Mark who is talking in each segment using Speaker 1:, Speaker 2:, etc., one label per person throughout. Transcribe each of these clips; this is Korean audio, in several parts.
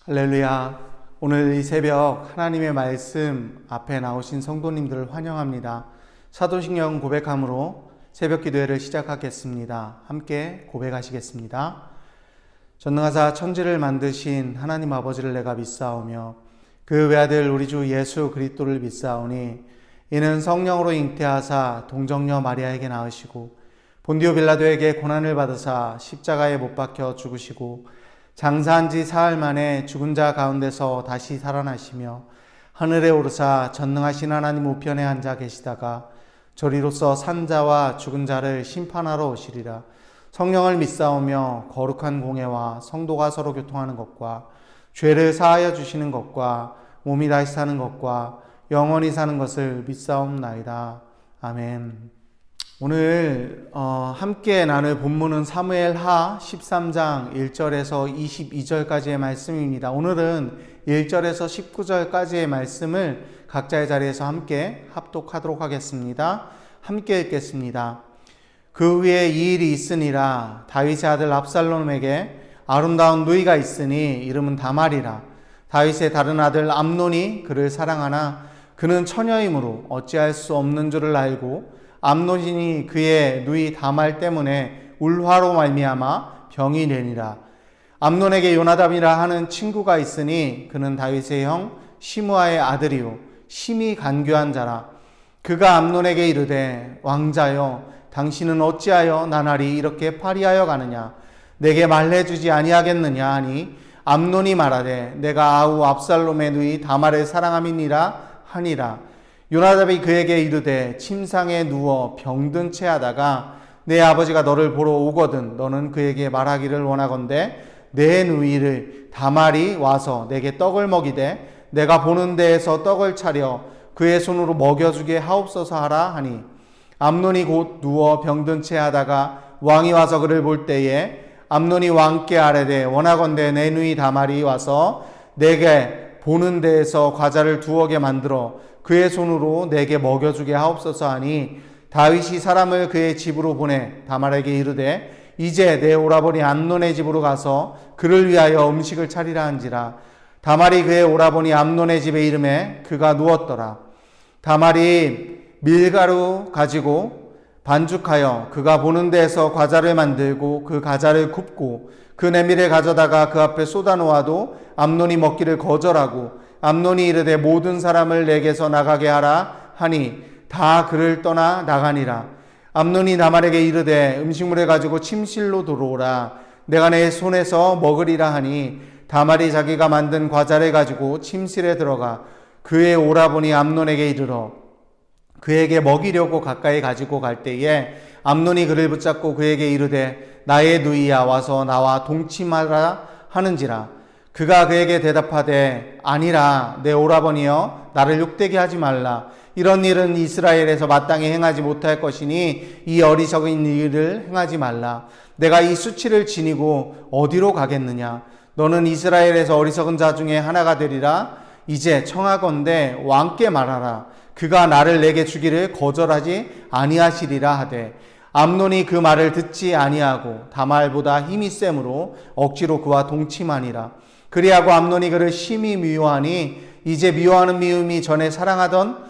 Speaker 1: 할렐루야. 오늘 이 새벽 하나님의 말씀 앞에 나오신 성도님들을 환영합니다. 사도신경 고백함으로 새벽 기도회를 시작하겠습니다. 함께 고백하시겠습니다. 전능하사 천지를 만드신 하나님 아버지를 내가 믿사오며 그 외아들 우리 주 예수 그리스도를 믿사오니 이는 성령으로 잉태하사 동정녀 마리아에게 낳으시고 본디오 빌라도에게 고난을 받으사 십자가에 못 박혀 죽으시고 장사한 지 사흘 만에 죽은 자 가운데서 다시 살아나시며 하늘에 오르사 전능하신 하나님 우편에 앉아 계시다가 저리로서 산 자와 죽은 자를 심판하러 오시리라. 성령을 믿사오며 거룩한 공예와 성도가 서로 교통하는 것과 죄를 사하여 주시는 것과 몸이 다시 사는 것과 영원히 사는 것을 믿사옵나이다. 아멘. 오늘 함께 나눌 본문은 사무엘하 13장 1절에서 22절까지의 말씀입니다. 오늘은 1절에서 19절까지의 말씀을 각자의 자리에서 함께 합독하도록 하겠습니다. 함께 읽겠습니다. 그 위에 이 일이 있으니라. 다윗의 아들 압살롬에게 아름다운 누이가 있으니 이름은 다말이라. 다윗의 다른 아들 암논이 그를 사랑하나 그는 처녀이므로 어찌할 수 없는 줄을 알고 암논이 그의 누이 다말 때문에 울화로 말미암아 병이 되니라. 암논에게 요나답이라 하는 친구가 있으니 그는 다윗의 형 시므아의 아들이요 심히 간교한 자라. 그가 암논에게 이르되 왕자여 당신은 어찌하여 나날이 이렇게 파리하여 가느냐. 내게 말해주지 아니하겠느냐 하니 암논이 말하되 내가 아우 압살롬의 누이 다말을 사랑함이니라 하니라. 요나답이 그에게 이르되 침상에 누워 병든 채 하다가 내 아버지가 너를 보러 오거든 너는 그에게 말하기를 원하건대 내 누이를 다말이 와서 내게 떡을 먹이되 내가 보는 데에서 떡을 차려 그의 손으로 먹여주게 하옵소서 하라 하니 암논이 곧 누워 병든 채 하다가 왕이 와서 그를 볼 때에 암논이 왕께 아뢰되 원하건대 내 누이 다말이 와서 내게 보는 데에서 과자를 두어 개 만들어 그의 손으로 내게 먹여주게 하옵소서 하니 다윗이 사람을 그의 집으로 보내 다말에게 이르되 이제 내 오라버니 암논의 집으로 가서 그를 위하여 음식을 차리라 한지라. 다말이 그의 오라버니 암논의 집에 이르매 그가 누웠더라. 다말이 밀가루 가지고 반죽하여 그가 보는 데에서 과자를 만들고 그 과자를 굽고 그 내밀을 가져다가 그 앞에 쏟아 놓아도 암논이 먹기를 거절하고 암논이 이르되 모든 사람을 내게서 나가게 하라 하니 다 그를 떠나 나가니라. 암논이 다말에게 이르되 음식물을 가지고 침실로 들어오라. 내가 내 손에서 먹으리라 하니 다말이 자기가 만든 과자를 가지고 침실에 들어가 그의 오라버니 암논에게 이르러 그에게 먹이려고 가까이 가지고 갈 때에 암논이 그를 붙잡고 그에게 이르되 나의 누이야 와서 나와 동침하라 하는지라. 그가 그에게 대답하되 아니라 내 오라버니여 나를 욕되게 하지 말라. 이런 일은 이스라엘에서 마땅히 행하지 못할 것이니 이 어리석은 일을 행하지 말라. 내가 이 수치를 지니고 어디로 가겠느냐. 너는 이스라엘에서 어리석은 자 중에 하나가 되리라. 이제 청하건대 왕께 말하라. 그가 나를 내게 주기를 거절하지 아니하시리라 하되 암논이 그 말을 듣지 아니하고 다말보다 힘이 세므로 억지로 그와 동침하니라. 그리하고 암논이 그를 심히 미워하니 이제 미워하는 미움이 전에 사랑하던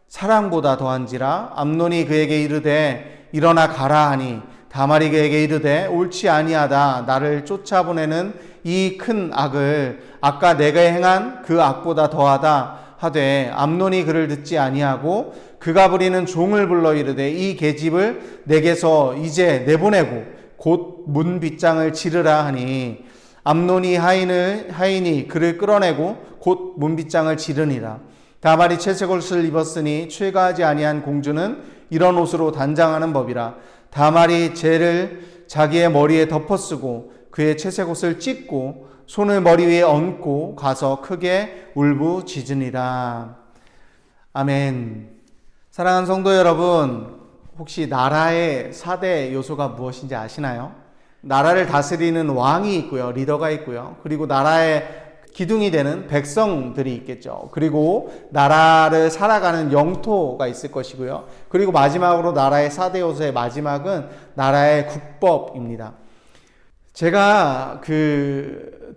Speaker 1: 사랑보다 더한지라. 암논이 그에게 이르되 일어나 가라 하니 다말이 그에게 이르되 옳지 아니하다. 나를 쫓아보내는 이 큰 악을 아까 내가 행한 그 악보다 더하다 하되 암논이 그를 듣지 아니하고 그가 부리는 종을 불러 이르되 이 계집을 내게서 이제 내보내고 곧 문빗장을 치르라 하니 암논이 하인이 그를 끌어내고 곧 문빗장을 지르니라. 다말이 채색 옷을 입었으니 최가하지 아니한 공주는 이런 옷으로 단장하는 법이라. 다말이 재를 자기의 머리에 덮어쓰고 그의 채색 옷을 찢고 손을 머리 위에 얹고 가서 크게 울부짖으니라. 아멘. 사랑하는 성도 여러분, 혹시 나라의 4대 요소가 무엇인지 아시나요? 나라를 다스리는 왕이 있고요. 리더가 있고요. 그리고 나라의 기둥이 되는 백성들이 있겠죠. 그리고 나라를 살아가는 영토가 있을 것이고요. 그리고 마지막으로 나라의 4대 요소의 마지막은 나라의 국법입니다. 제가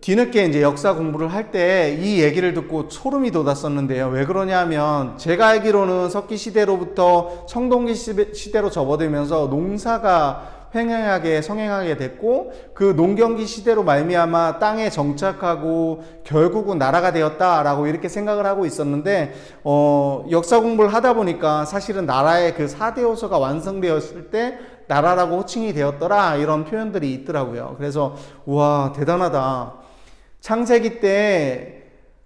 Speaker 1: 뒤늦게 이제 역사 공부를 할 때 이 얘기를 듣고 소름이 돋았었는데요. 왜 그러냐면 제가 알기로는 석기 시대로부터 청동기 시대로 접어들면서 농사가 횡행하게 성행하게 됐고 그 농경기 시대로 말미암아 땅에 정착하고 결국은 나라가 되었다라고 이렇게 생각을 하고 있었는데 역사 공부를 하다 보니까 사실은 나라의 그 4대 요소가 완성되었을 때 나라라고 호칭이 되었더라 이런 표현들이 있더라고요. 그래서 우와 대단하다. 창세기 때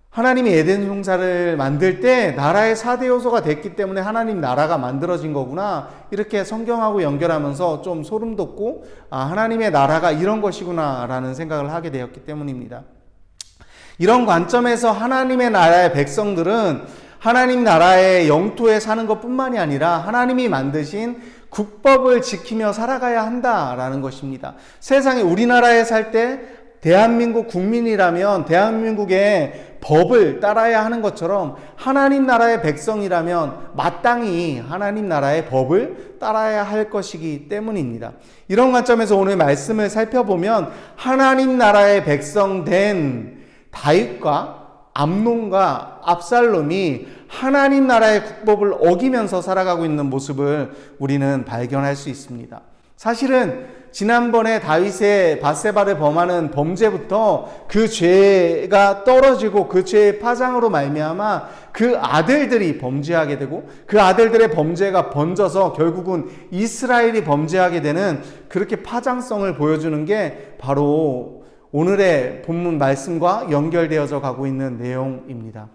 Speaker 1: 하나님이 에덴 동산을 만들 때 나라의 4대 요소가 됐기 때문에 하나님 나라가 만들어진 거구나 이렇게 성경하고 연결하면서 좀 소름 돋고 하나님의 나라가 이런 것이구나 라는 생각을 하게 되었기 때문입니다. 이런 관점에서 하나님의 나라의 백성들은 하나님 나라의 영토에 사는 것뿐만이 아니라 하나님이 만드신 국법을 지키며 살아가야 한다라는 것입니다. 세상에 우리나라에 살 때 대한민국 국민이라면 대한민국의 법을 따라야 하는 것처럼 하나님 나라의 백성이라면 마땅히 하나님 나라의 법을 따라야 할 것이기 때문입니다. 이런 관점에서 오늘 말씀을 살펴보면 하나님 나라의 백성 된 다윗과 암논과 압살롬이 하나님 나라의 국법을 어기면서 살아가고 있는 모습을 우리는 발견할 수 있습니다. 사실은 지난번에 다윗의 밧세바를 범하는 범죄부터 그 죄가 떨어지고 그 죄의 파장으로 말미암아 그 아들들이 범죄하게 되고 그 아들들의 범죄가 번져서 결국은 이스라엘이 범죄하게 되는 그렇게 파장성을 보여주는 게 바로 오늘의 본문 말씀과 연결되어져 가고 있는 내용입니다.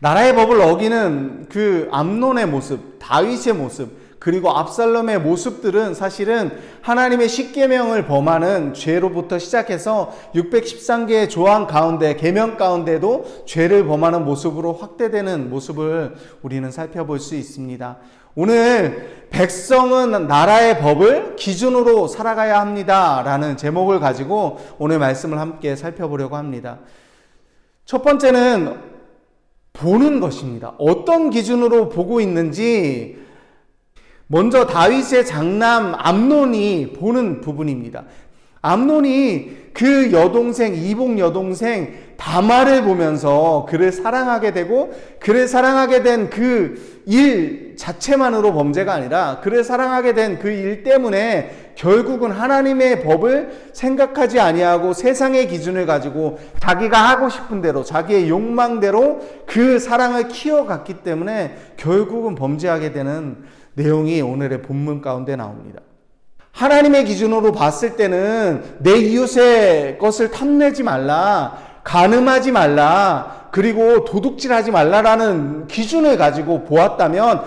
Speaker 1: 나라의 법을 어기는 그 암논의 모습, 다윗의 모습, 그리고 압살롬의 모습들은 사실은 하나님의 십계명을 범하는 죄로부터 시작해서 613개의 조항 가운데 계명 가운데도 죄를 범하는 모습으로 확대되는 모습을 우리는 살펴볼 수 있습니다. 오늘 백성은 나라의 법을 기준으로 살아가야 합니다 라는 제목을 가지고 오늘 말씀을 함께 살펴보려고 합니다. 첫 번째는 보는 것입니다. 어떤 기준으로 보고 있는지 먼저 다윗의 장남 암논이 보는 부분입니다. 암논이 그 여동생, 이복 여동생 다말을 보면서 그를 사랑하게 되고 그를 사랑하게 된 그 일 자체만으로 범죄가 아니라 그를 사랑하게 된 그 일 때문에 결국은 하나님의 법을 생각하지 아니하고 세상의 기준을 가지고 자기가 하고 싶은 대로 자기의 욕망대로 그 사랑을 키워갔기 때문에 결국은 범죄하게 되는 내용이 오늘의 본문 가운데 나옵니다. 하나님의 기준으로 봤을 때는 내 이웃의 것을 탐내지 말라, 간음하지 말라, 그리고 도둑질하지 말라라는 기준을 가지고 보았다면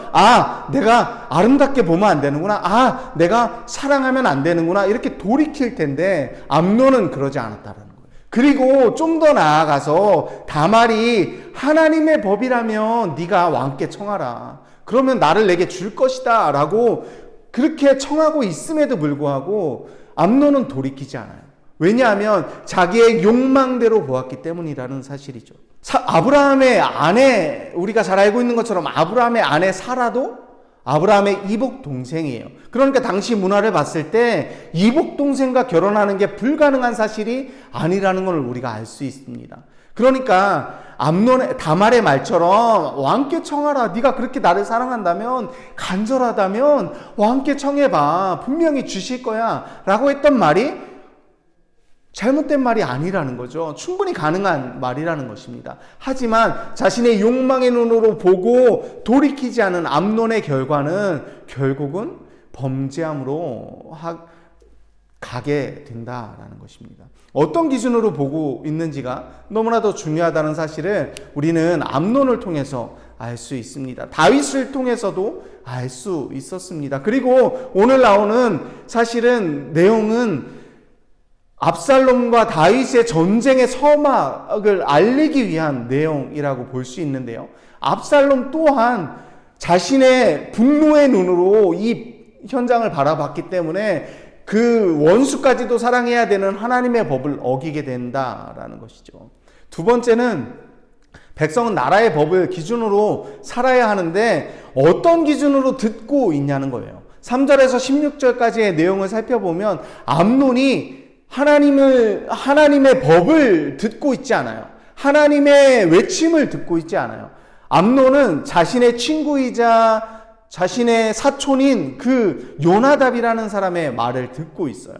Speaker 1: 내가 아름답게 보면 안 되는구나, 내가 사랑하면 안 되는구나 이렇게 돌이킬 텐데 암논은 그러지 않았다는 거예요. 그리고 좀 더 나아가서 다말이 하나님의 법이라면 네가 왕께 청하라, 그러면 나를 내게 줄 것이다 라고 그렇게 청하고 있음에도 불구하고 암논은 돌이키지 않아요. 왜냐하면 자기의 욕망대로 보았기 때문이라는 사실이죠. 아브라함의 아내, 우리가 잘 알고 있는 것처럼 아브라함의 아내 사라도 아브라함의 이복 동생이에요. 그러니까 당시 문화를 봤을 때 이복 동생과 결혼하는 게 불가능한 사실이 아니라는 걸 우리가 알 수 있습니다. 그러니까 다말의 말처럼 왕께 청하라, 네가 그렇게 나를 사랑한다면, 간절하다면 왕께 청해봐, 분명히 주실 거야 라고 했던 말이 잘못된 말이 아니라는 거죠. 충분히 가능한 말이라는 것입니다. 하지만 자신의 욕망의 눈으로 보고 돌이키지 않은 암논의 결과는 결국은 범죄함으로 가게 된다라는 것입니다. 어떤 기준으로 보고 있는지가 너무나도 중요하다는 사실을 우리는 암논을 통해서 알 수 있습니다. 다윗을 통해서도 알 수 있었습니다. 그리고 오늘 나오는 사실은 내용은 압살롬과 다윗의 전쟁의 서막을 알리기 위한 내용이라고 볼 수 있는데요. 압살롬 또한 자신의 분노의 눈으로 이 현장을 바라봤기 때문에 그 원수까지도 사랑해야 되는 하나님의 법을 어기게 된다라는 것이죠. 두 번째는 백성은 나라의 법을 기준으로 살아야 하는데 어떤 기준으로 듣고 있냐는 거예요. 3절에서 16절까지의 내용을 살펴보면 암논이 하나님의 법을 듣고 있지 않아요. 하나님의 외침을 듣고 있지 않아요. 암논은 자신의 친구이자 자신의 사촌인 그 요나답이라는 사람의 말을 듣고 있어요.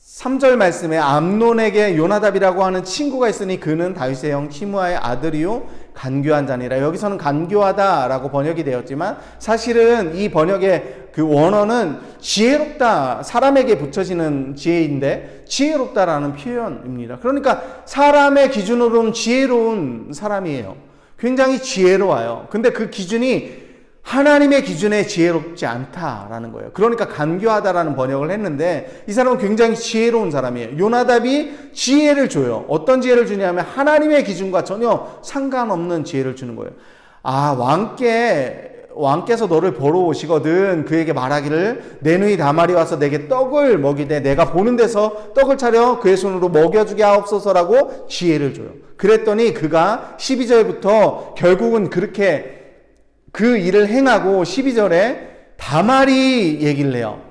Speaker 1: 3절 말씀에 암논에게 요나답이라고 하는 친구가 있으니 그는 다윗의 형 시므아의 아들이요 간교한 자니라. 여기서는 간교하다라고 번역이 되었지만 사실은 이 번역의 그 원어는 지혜롭다, 사람에게 붙여지는 지혜인데 지혜롭다라는 표현입니다. 그러니까 사람의 기준으로는 지혜로운 사람이에요. 굉장히 지혜로워요. 근데 그 기준이 하나님의 기준에 지혜롭지 않다라는 거예요. 그러니까 간교하다라는 번역을 했는데 이 사람은 굉장히 지혜로운 사람이에요. 요나답이 지혜를 줘요. 어떤 지혜를 주냐면 하나님의 기준과 전혀 상관없는 지혜를 주는 거예요. 왕께서 너를 보러 오시거든 그에게 말하기를 내 누이 다말이 와서 내게 떡을 먹이되 내가 보는 데서 떡을 차려 그의 손으로 먹여주게 하옵소서라고 지혜를 줘요. 그랬더니 그가 12절부터 결국은 그렇게 그 일을 행하고 12절에 다말이 얘기를 해요.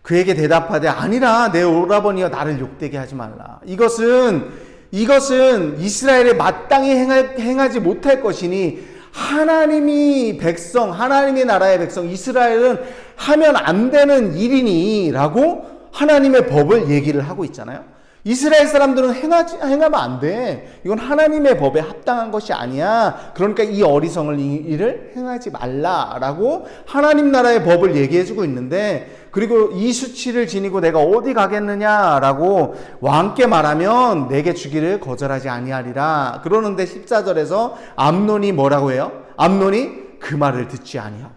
Speaker 1: 그에게 대답하되 아니라 내 오라버니여 나를 욕되게 하지 말라. 이것은 이스라엘에 마땅히 행하지 못할 것이니 하나님의 나라의 백성 이스라엘은 하면 안 되는 일이니 라고 하나님의 법을 얘기를 하고 있잖아요. 이스라엘 사람들은 행하면 안 돼. 이건 하나님의 법에 합당한 것이 아니야. 그러니까 이 어리석은 일을 행하지 말라라고 하나님 나라의 법을 얘기해주고 있는데, 그리고 이 수치를 지니고 내가 어디 가겠느냐라고 왕께 말하면 내게 주기를 거절하지 아니하리라. 그러는데 14절에서 암논이 뭐라고 해요? 암논이 그 말을 듣지 아니하고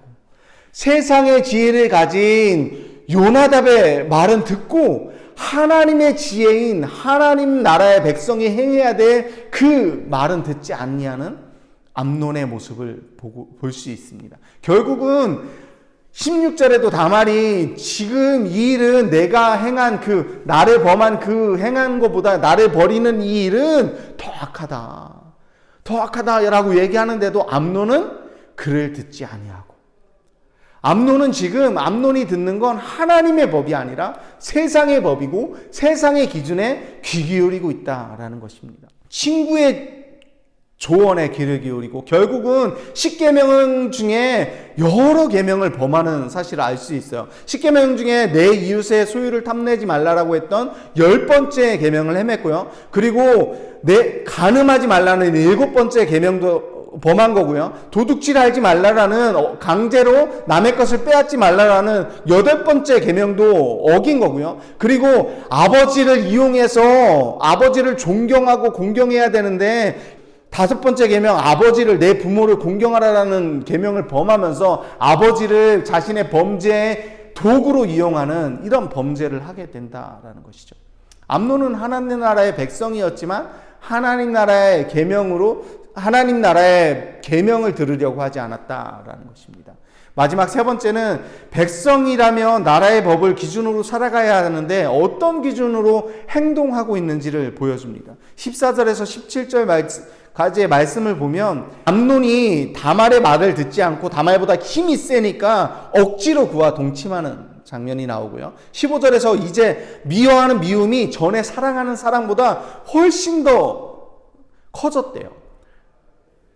Speaker 1: 세상의 지혜를 가진 요나답의 말은 듣고 하나님의 지혜인 하나님 나라의 백성이 행해야 될 그 말은 듣지 않냐는 암논의 모습을 볼 수 있습니다. 결국은 16절에도 다말이 지금 이 일은 내가 행한 나를 범한 행한 것보다 나를 버리는 이 일은 더 악하다라고 얘기하는데도 암논은 그를 듣지 아니하고, 암논이 듣는 건 하나님의 법이 아니라 세상의 법이고 세상의 기준에 귀 기울이고 있다라는 것입니다. 친구의 조언에 귀를 기울이고 결국은 10계명 중에 여러 계명을 범하는 사실을 알 수 있어요. 10계명 중에 내 이웃의 소유를 탐내지 말라라고 했던 10번째 계명을 헤맸고요. 그리고 간음하지 말라는 7번째 계명도 범한 거고요. 도둑질하지 말라라는 강제로 남의 것을 빼앗지 말라라는 8번째 계명도 어긴 거고요. 그리고 아버지를 이용해서 아버지를 존경하고 공경해야 되는데 5번째 계명 내 부모를 공경하라라는 계명을 범하면서 아버지를 자신의 범죄의 도구로 이용하는 이런 범죄를 하게 된다라는 것이죠. 암논은 하나님 나라의 백성이었지만 하나님 나라의 계명을 들으려고 하지 않았다라는 것입니다. 마지막 3번째는 백성이라면 나라의 법을 기준으로 살아가야 하는데 어떤 기준으로 행동하고 있는지를 보여줍니다. 14절에서 17절까지의 말씀을 보면 암논이 다말의 말을 듣지 않고 다말보다 힘이 세니까 억지로 그와 동침하는 장면이 나오고요. 15절에서 이제 미워하는 미움이 전에 사랑하는 사랑보다 훨씬 더 커졌대요.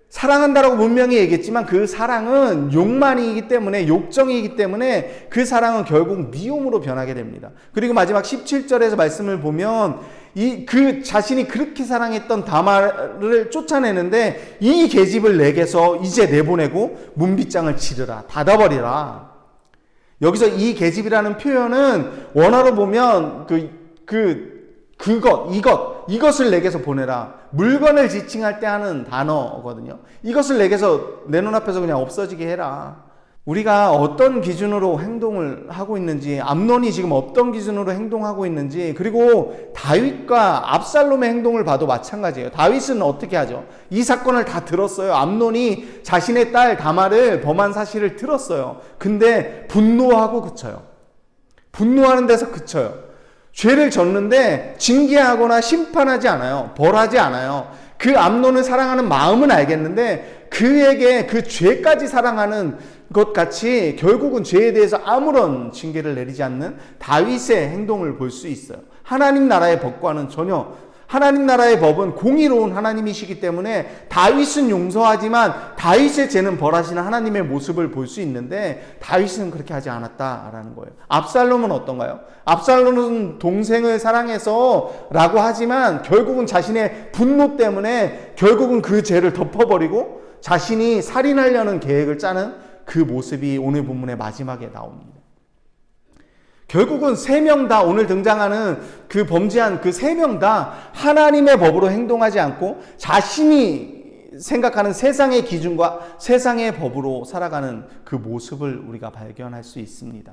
Speaker 1: 사랑한다라고 분명히 얘기했지만 그 사랑은 욕망이기 때문에, 욕정이기 때문에 그 사랑은 결국 미움으로 변하게 됩니다. 그리고 마지막 17절에서 말씀을 보면 그 자신이 그렇게 사랑했던 다말을 쫓아내는데 이 계집을 내게서 이제 내보내고 문빗장을 치르라, 닫아버리라. 여기서 이 계집이라는 표현은 원어로 보면 이것을 내게서 보내라. 물건을 지칭할 때 하는 단어거든요. 이것을 내게서 내 눈앞에서 그냥 없어지게 해라. 우리가 어떤 기준으로 행동을 하고 있는지, 암논이 지금 어떤 기준으로 행동하고 있는지, 그리고 다윗과 압살롬의 행동을 봐도 마찬가지예요. 다윗은 어떻게 하죠? 이 사건을 다 들었어요. 암논이 자신의 딸 다말을 범한 사실을 들었어요. 근데 분노하고 그쳐요. 분노하는 데서 그쳐요. 죄를 졌는데 징계하거나 심판하지 않아요. 벌하지 않아요. 그 암논을 사랑하는 마음은 알겠는데 그에게 그 죄까지 사랑하는 것 같이 결국은 죄에 대해서 아무런 징계를 내리지 않는 다윗의 행동을 볼 수 있어요. 하나님 나라의 법과는 전혀, 하나님 나라의 법은 공의로운 하나님이시기 때문에 다윗은 용서하지만 다윗의 죄는 벌하시는 하나님의 모습을 볼 수 있는데 다윗은 그렇게 하지 않았다라는 거예요. 압살롬은 어떤가요? 압살롬은 동생을 사랑해서 라고 하지만 결국은 자신의 분노 때문에 결국은 그 죄를 덮어버리고 자신이 살인하려는 계획을 짜는 그 모습이 오늘 본문의 마지막에 나옵니다. 결국은 세 명 다, 오늘 등장하는 그 범죄한 그 세 명 다 하나님의 법으로 행동하지 않고 자신이 생각하는 세상의 기준과 세상의 법으로 살아가는 그 모습을 우리가 발견할 수 있습니다.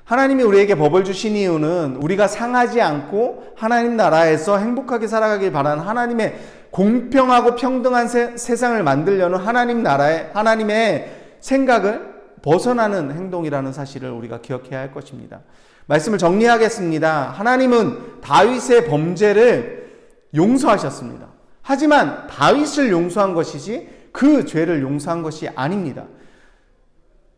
Speaker 1: 하나님이 우리에게 법을 주신 이유는 우리가 상하지 않고 하나님 나라에서 행복하게 살아가길 바라는 하나님의 공평하고 평등한 세상을 만들려는 하나님의 생각을 벗어나는 행동이라는 사실을 우리가 기억해야 할 것입니다. 말씀을 정리하겠습니다. 하나님은 다윗의 범죄를 용서하셨습니다. 하지만 다윗을 용서한 것이지 그 죄를 용서한 것이 아닙니다.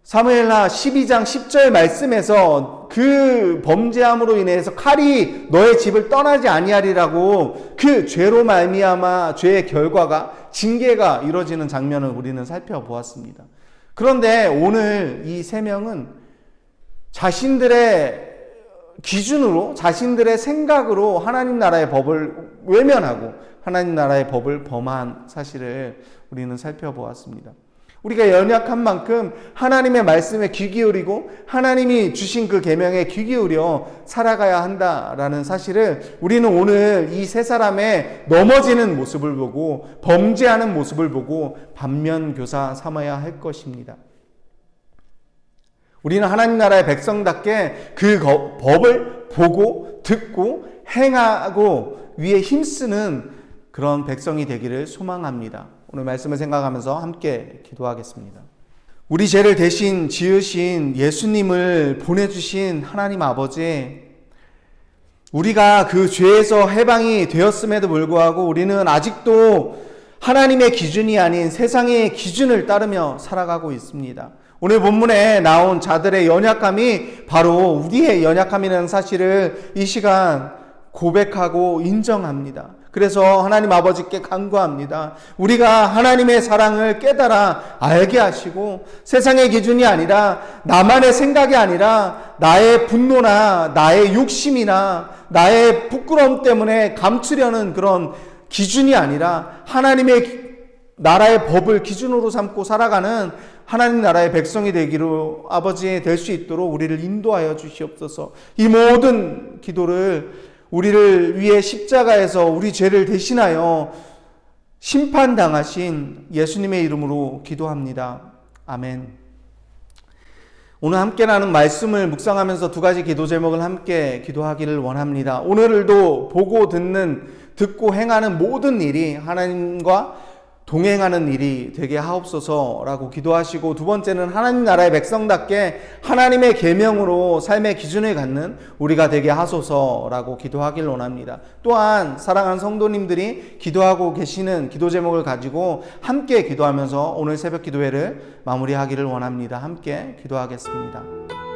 Speaker 1: 사무엘하 12장 10절 말씀에서 그 범죄함으로 인해서 칼이 너의 집을 떠나지 아니하리라고 그 죄로 말미암아 죄의 결과가 징계가 이루어지는 장면을 우리는 살펴보았습니다. 그런데 오늘 이 세 명은 자신들의 기준으로, 자신들의 생각으로 하나님 나라의 법을 외면하고 하나님 나라의 법을 범한 사실을 우리는 살펴보았습니다. 우리가 연약한 만큼 하나님의 말씀에 귀 기울이고 하나님이 주신 그 계명에 귀 기울여 살아가야 한다라는 사실을 우리는 오늘 이 세 사람의 넘어지는 모습을 보고 범죄하는 모습을 보고 반면교사 삼아야 할 것입니다. 우리는 하나님 나라의 백성답게 그 법을 보고 듣고 행하고 위에 힘쓰는 그런 백성이 되기를 소망합니다. 오늘 말씀을 생각하면서 함께 기도하겠습니다. 우리 죄를 대신 지으신 예수님을 보내주신 하나님 아버지, 우리가 그 죄에서 해방이 되었음에도 불구하고 우리는 아직도 하나님의 기준이 아닌 세상의 기준을 따르며 살아가고 있습니다. 오늘 본문에 나온 자들의 연약함이 바로 우리의 연약함이라는 사실을 이 시간 고백하고 인정합니다. 그래서 하나님 아버지께 간구합니다. 우리가 하나님의 사랑을 깨달아 알게 하시고 세상의 기준이 아니라 나만의 생각이 아니라 나의 분노나 나의 욕심이나 나의 부끄러움 때문에 감추려는 그런 기준이 아니라 하나님의 나라의 법을 기준으로 삼고 살아가는 하나님 나라의 백성이 되기로 아버지 될 수 있도록 우리를 인도하여 주시옵소서. 이 모든 기도를 우리를 위해 십자가에서 우리 죄를 대신하여 심판당하신 예수님의 이름으로 기도합니다. 아멘. 오늘 함께 나눈 말씀을 묵상하면서 두 가지 기도 제목을 함께 기도하기를 원합니다. 오늘도 보고 듣고 행하는 모든 일이 하나님과 동행하는 일이 되게 하옵소서라고 기도하시고, 두 번째는 하나님 나라의 백성답게 하나님의 계명으로 삶의 기준을 갖는 우리가 되게 하소서라고 기도하길 원합니다. 또한 사랑하는 성도님들이 기도하고 계시는 기도 제목을 가지고 함께 기도하면서 오늘 새벽 기도회를 마무리하기를 원합니다. 함께 기도하겠습니다.